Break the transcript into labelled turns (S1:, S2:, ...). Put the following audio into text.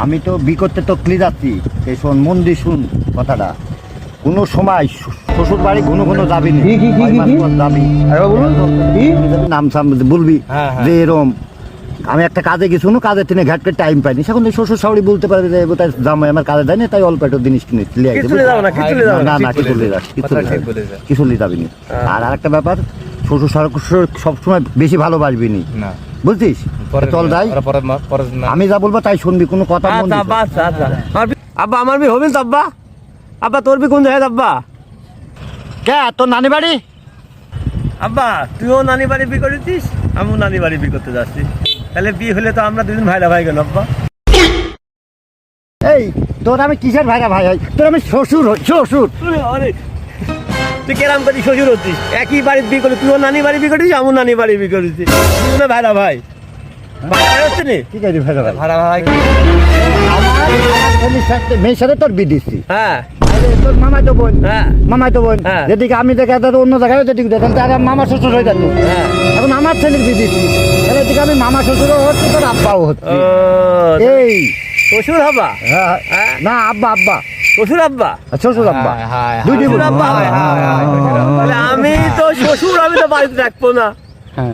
S1: আমি তো বি করতে তো ক্লিয়ার যাচ্ছি। এই শোন, মন দিয়ে শুন কথাটা। কোনো সময় শ্বশুর বাড়ি ঘন ঘন যাবি না, যাবি নাম সাম বলবি যে এরম আমি একটা কাজে গেছি, কাজের থেকে ঘাটকে টাইম পাইনি, সেখন শ্বশুর শাশুড়ি বলতে পারবে যে জামাই আমার কাজে দেয়নি, তাই অল্প একটা জিনিস কিনে না না কিছু কিছু নিয়ে যাবি না। আর আরেকটা ব্যাপার, শ্বশুর শাশুড়ি সবসময় বেশি ভালোবাসবি নি, বুঝছিস? চল যাই, আমি যা বলবো তাই শুনবি, কোনো কথা
S2: আব্বা আমার বি হবেন তো আব্বা? আব্বা তোর বি কোন জায়গায় আব্বা?
S1: কে তোর নানি বাড়ি?
S2: আব্বা তুইও নানি বাড়ি বি করেছিস, আমিও নানি বাড়ি বি করতে যাচ্ছি, তাহলে বিয়ে হলে তো আমরা দুজন ভাইরা ভাই গেল আব্বা।
S1: এই তোর আমি কিসের ভাইরা ভাই হয়? তোর আমি শ্বশুর হই, শ্বশুর।
S2: তুই কেরাম করি শ্বশুর হচ্ছিস, একই বাড়ির বিয়ে করলি, তুইও নানি বাড়ি বি করেছিস, আমিও নানি বাড়ি বি করেছি, দুজনে ভাইরা ভাই। হচ্ছে নি
S1: ঠিক আছে ভাইরা ভাই,
S2: ভাড়া ভাই।
S1: মেয়ের সাথে তোর বিয়ে দিচ্ছি।
S2: হ্যাঁ
S1: তোর মামাই তো বোন,
S2: হ্যাঁ
S1: মামাই তো বোন,
S2: হ্যাঁ।
S1: যেদিকে আমি দেখে অন্য জায়গায় যেদিকে দেখেন তার মামা শ্বশুর হয়ে যেত।
S2: হ্যাঁ
S1: এখন আমার ছেলের বিয়ে দিচ্ছি, তাহলে এদিকে আমি মামা শ্বশুরও হচ্ছে, তোর আব্বাও হচ্ছে। এই
S2: শ্বশুর হবা?
S1: হ্যাঁ,
S2: হ্যাঁ?
S1: না আব্বা আব্বা,
S2: শ্বশুর আব্বা?
S1: শ্বশুর আব্বা, দুইটি
S2: শ্বশুর আব্বা? তাহলে আমি তো শ্বশুর, আমি তো বাড়িতে রাখবো না।